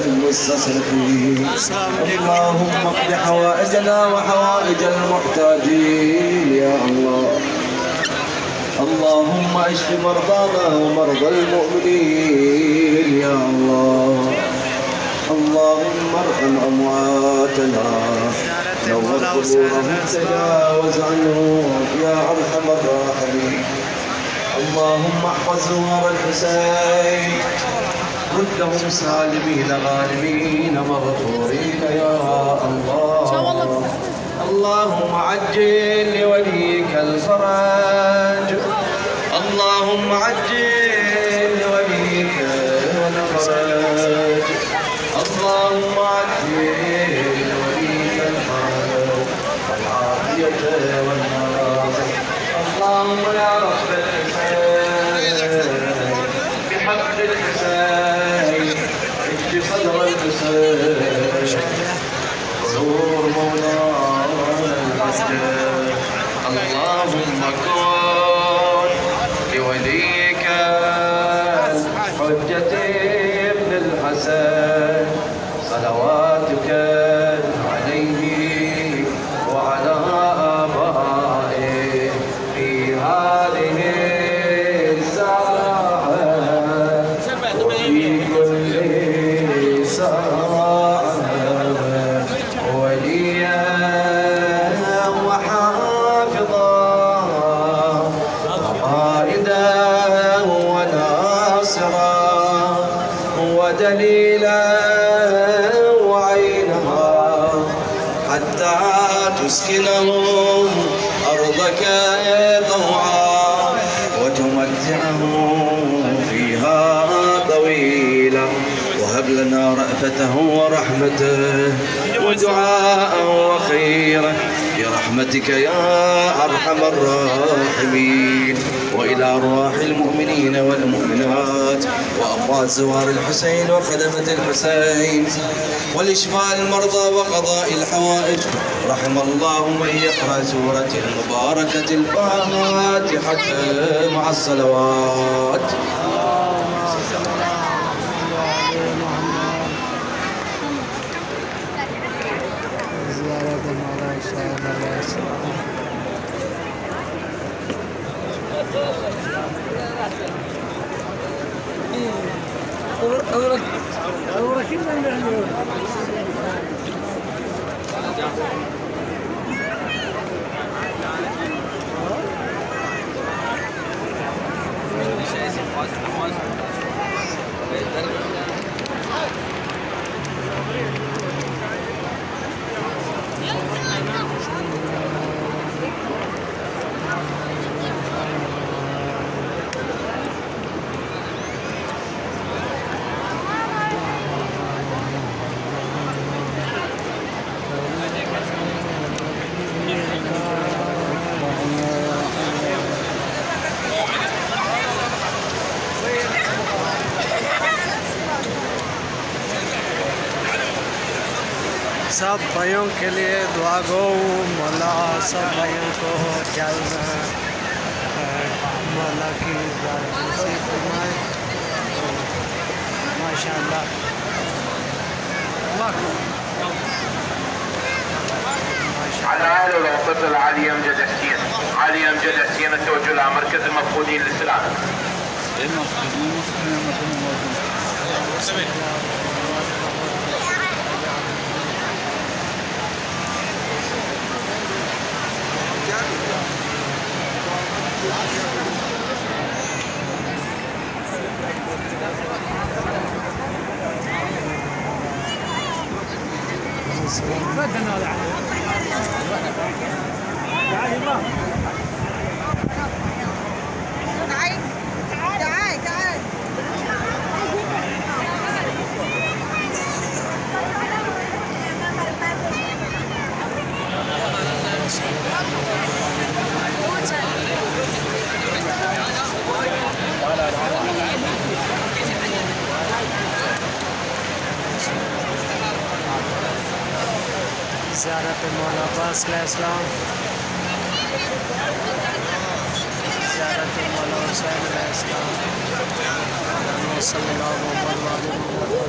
المستصرخين. اللهم اقض حوائجنا وحوائج المحتاجين يا الله. اللهم اشف مرضانا ومرضى المؤمنين يا الله. اللهم ارحم امواتنا، نور قبورهم، تجاوز عنهم يا ارحم الراحمين. اللهم احفظ زوار الحسين، ردهم سالمين غانمين مغفورين يا الله. اللهم عجل لوليك الفرج، اللهم عجل لوليك الفرج، اللهم عجل لوليك الفرج والعافية والنصر. اللهم يا رب الحسين بحق الحسين اشف صدر الحسين وزور مولانا المسجد. اللهم كن لوليك حجة ابن الحسن صلواتك عليه وعلى آبائه في هذه الساعة وفي كل ساعة وليا وحافظا وقائدا وناصرا ودليلا وعينا حتى تسكنهم أرضك طوعا وتمتعهم فيها طويلا. وهب لنا رأفته ورحمته ودعاء وخيرا برحمتك يا أرحم الراحمين. وإلى أرواح المؤمنين والمؤمنات وأموات زوار الحسين وخدمة الحسين والإشفاء المرضى وقضاء الحوائج، رحم الله من يقرأ سورة المباركة الفاتحة مع الصلوات. सब भाइयों के लिए दुआ गो, मौला सब भाइयों को जल्द मौला की नसीब फरमाए। माशाअल्लाह على أهل الوسط العالي أمجد حسين، علي أمجد حسين التوجه إلى مركز المفقودين للسلام. ज़ियारत मौला अब्बास अलैहिस्सलाम, ज़ियारत मौला हुसैन अलैहिस्सलाम, सल्लल्लाहु अलैहि वसल्लम।